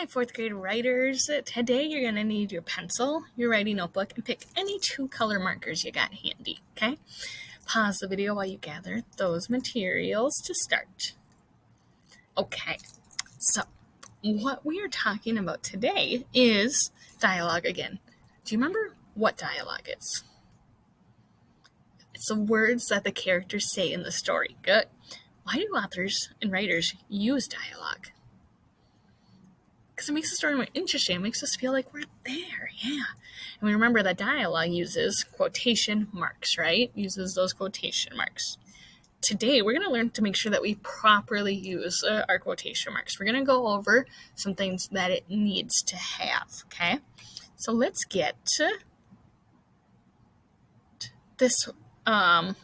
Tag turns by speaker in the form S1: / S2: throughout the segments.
S1: Hi, fourth grade writers. Today you're going to need your pencil, your writing notebook, and pick any 2 color markers you got handy, okay? Pause the video while you gather those materials to start. Okay, so what we are talking about today is dialogue again. Do you remember what dialogue is? It's the words that the characters say in the story. Good. Why do authors and writers use dialogue? Because it makes the story more interesting. It makes us feel like we're there, yeah. And we remember that dialogue uses quotation marks, right? Uses those quotation marks. Today, we're going to learn to make sure that we properly use our quotation marks. We're going to go over some things that it needs to have, okay? So let's get to this Anchor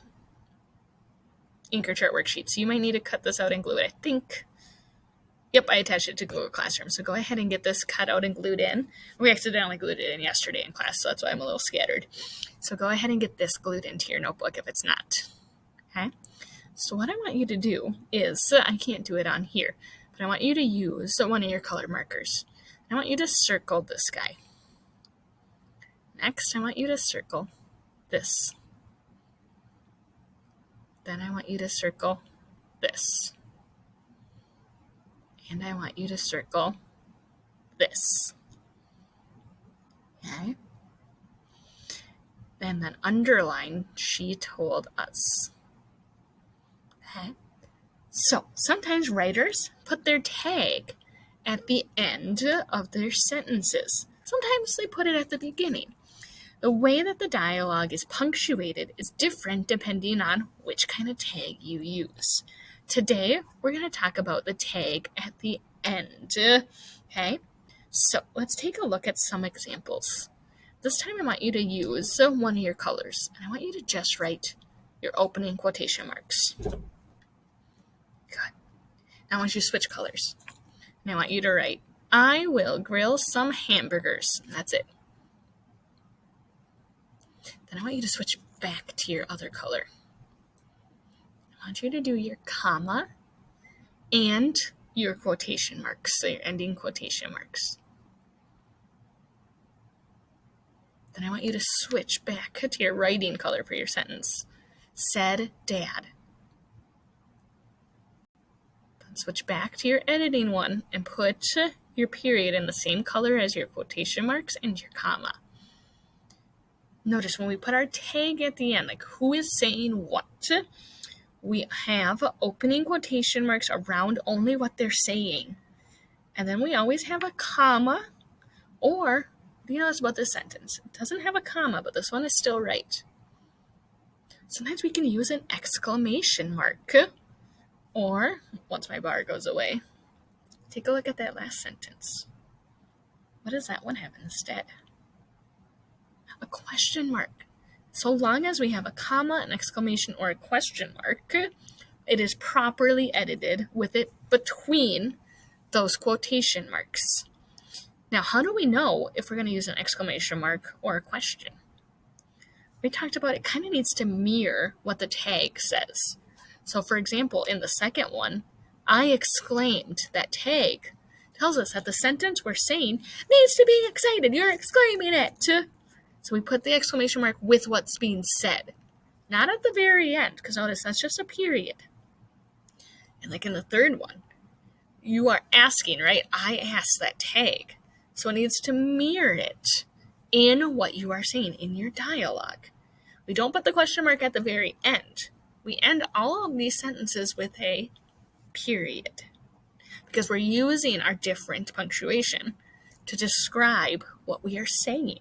S1: chart worksheet. So you might need to cut this out and glue it, I think. Yep, I attached it to Google Classroom, so go ahead and get this cut out and glued in. We accidentally glued it in yesterday in class, so that's why I'm a little scattered. So go ahead and get this glued into your notebook if it's not. Okay? So what I want you to do is, I can't do it on here, but I want you to use one of your color markers. I want you to circle this guy. Next, I want you to circle this. Then I want you to circle this. And I want you to circle this. Okay? And then underline, she told us. Okay? So sometimes writers put their tag at the end of their sentences. Sometimes they put it at the beginning. The way that the dialogue is punctuated is different depending on which kind of tag you use. Today, we're going to talk about the tag at the end. Okay? So let's take a look at some examples. This time I want you to use one of your colors, and I want you to just write your opening quotation marks. Good. Now I want you to switch colors. And I want you to write, I will grill some hamburgers. And that's it. Then I want you to switch back to your other color. I want you to do your comma and your quotation marks, so your ending quotation marks. Then I want you to switch back to your writing color for your sentence. Said Dad. Then switch back to your editing one and put your period in the same color as your quotation marks and your comma. Notice when we put our tag at the end, like who is saying what, we have opening quotation marks around only what they're saying. And then we always have a comma, or, you know, it's about this sentence. It doesn't have a comma, but this one is still right. Sometimes we can use an exclamation mark. Or, once my bar goes away, take a look at that last sentence. What does that one have instead? A question mark. So long as we have a comma, an exclamation, or a question mark, it is properly edited with it between those quotation marks. Now, how do we know if we're going to use an exclamation mark or a question? We talked about it kind of needs to mirror what the tag says. So, for example, in the second one, I exclaimed. That tag tells us that the sentence we're saying needs to be excited. You're exclaiming it. So we put the exclamation mark with what's being said. Not at the very end, because notice that's just a period. And like in the third one, you are asking, right? I asked that tag. So it needs to mirror it in what you are saying in your dialogue. We don't put the question mark at the very end. We end all of these sentences with a period, because we're using our different punctuation to describe what we are saying.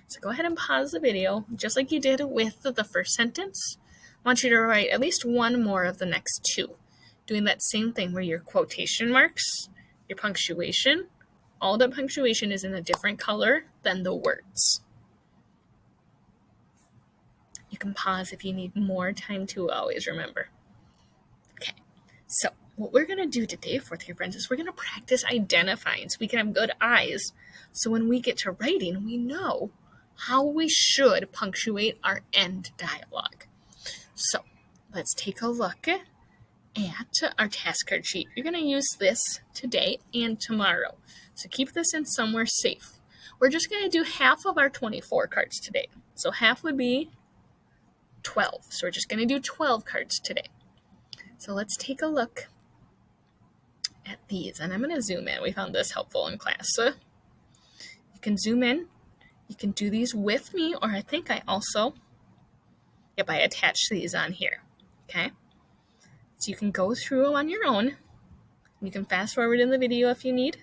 S1: So go ahead and pause the video, just like you did with the first sentence. I want you to write at least one more of the next 2, doing that same thing where your quotation marks, your punctuation, all the punctuation is in a different color than the words. You can pause if you need more time to always remember. Okay, so what we're going to do today, fourth year friends, is we're going to practice identifying so we can have good eyes. So when we get to writing, we know how we should punctuate our end dialogue. So let's take a look at our task card sheet. You're going to use this today and tomorrow. So keep this in somewhere safe. We're just going to do half of our 24 cards today. So half would be 12. So we're just going to do 12 cards today. So let's take a look at these. And I'm going to zoom in. We found this helpful in class. So you can zoom in. You can do these with me, or I think I also, I attached these on here. Okay? So you can go through them on your own. You can fast forward in the video if you need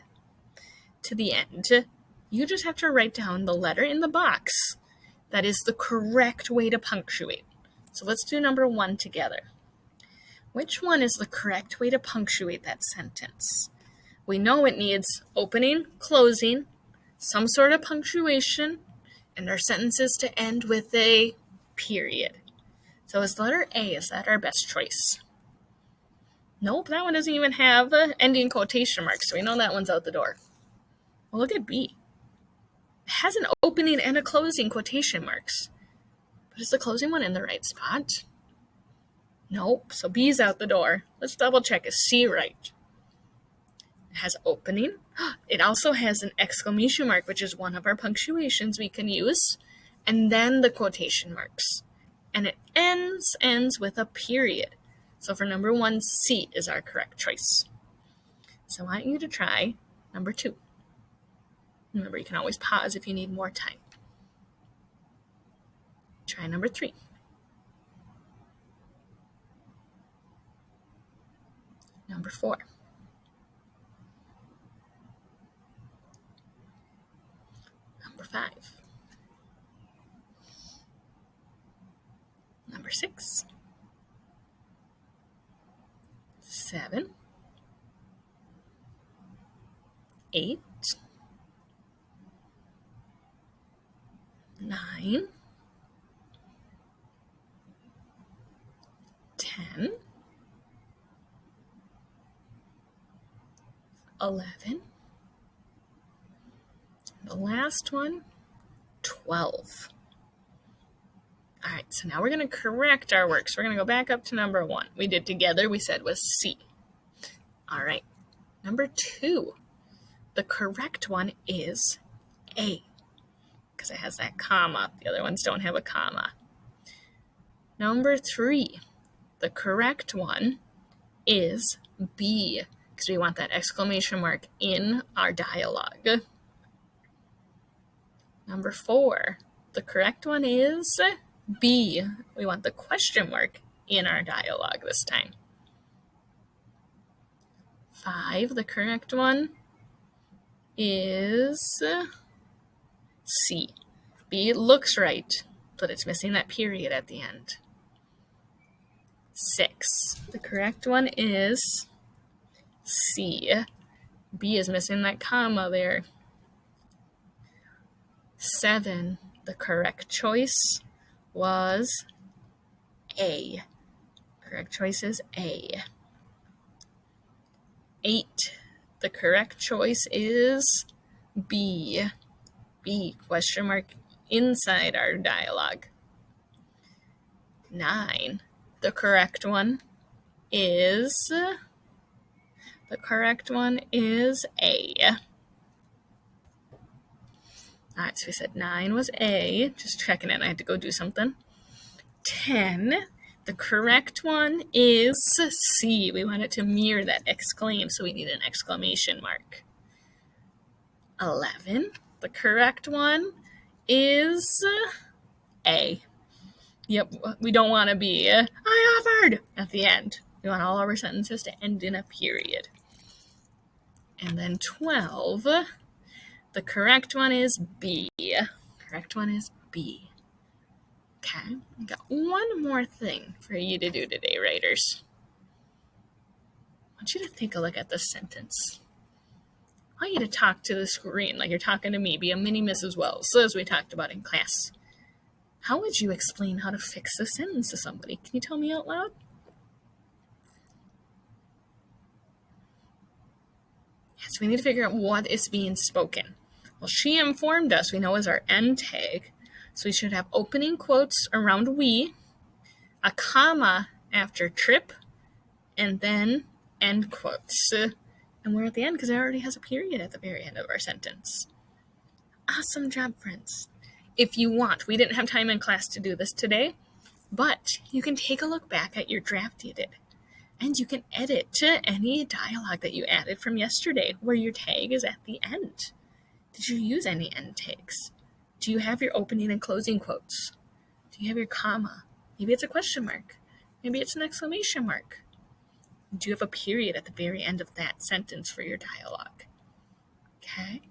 S1: to the end. You just have to write down the letter in the box that is the correct way to punctuate. So let's do number 1 together. Which one is the correct way to punctuate that sentence? We know it needs opening, closing, some sort of punctuation, and our sentences to end with a period. So is letter A, is that our best choice? Nope, that one doesn't even have ending quotation marks, so we know that one's out the door. Well, look at B. It has an opening and a closing quotation marks. But is the closing one in the right spot? Nope, so B's out the door. Let's double check, is C right? It has opening. It also has an exclamation mark, which is one of our punctuations we can use, and then the quotation marks. And it ends with a period. So for number 1, C is our correct choice. So I want you to try number 2. Remember, you can always pause if you need more time. Try number 3. Number 4. Number 5. Number 6. 7. 8. 9. 10. 11. The last one, 12. All right, so now we're going to correct our work. So we're going to go back up to number 1. We did together, we said was C. All right, number 2. The correct one is A, because it has that comma. The other ones don't have a comma. Number 3. The correct one is B, because we want that exclamation mark in our dialogue. Number 4. The correct one is B. We want the question mark in our dialogue this time. 5. The correct one is C. B looks right, but it's missing that period at the end. 6. The correct one is C. B is missing that comma there. 7. The correct choice was A. Correct choice is A. 8. The correct choice is B. B, question mark inside our dialogue. 9. The correct one is A. All right, so we said 9 was A. Just checking it. I had to go do something. 10. The correct one is C. We want it to mirror that exclaim, so we need an exclamation mark. 11. The correct one is A. Yep, we don't want to be I offered at the end. We want all our sentences to end in a period. And then 12. The correct one is B. Correct one is B. Okay, I got one more thing for you to do today, writers. I want you to take a look at this sentence. I want you to talk to the screen like you're talking to me. Be a mini Mrs. Wells, as we talked about in class. How would you explain how to fix a sentence to somebody? Can you tell me out loud? Yes, we need to figure out what is being spoken. Well, she informed us, we know is our end tag. So we should have opening quotes around we, a comma after trip, and then end quotes. And we're at the end because it already has a period at the very end of our sentence. Awesome job, friends. If you want, we didn't have time in class to do this today, but you can take a look back at your draft you did. And you can edit any dialogue that you added from yesterday where your tag is at the end. Did you use any end tags? Do you have your opening and closing quotes? Do you have your comma? Maybe it's a question mark. Maybe it's an exclamation mark. Do you have a period at the very end of that sentence for your dialogue? Okay.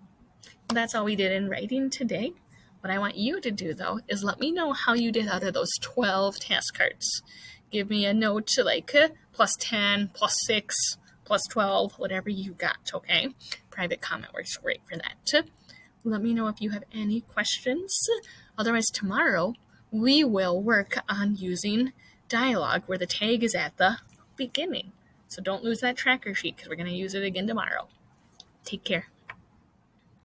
S1: That's all we did in writing today. What I want you to do, though, is let me know how you did out of those 12 task cards. Give me a note like plus 10, plus 6, plus 12, whatever you got, okay? Private comment works great for that. Let me know if you have any questions. Otherwise, tomorrow, we will work on using dialogue where the tag is at the beginning. So don't lose that tracker sheet because we're going to use it again tomorrow. Take care.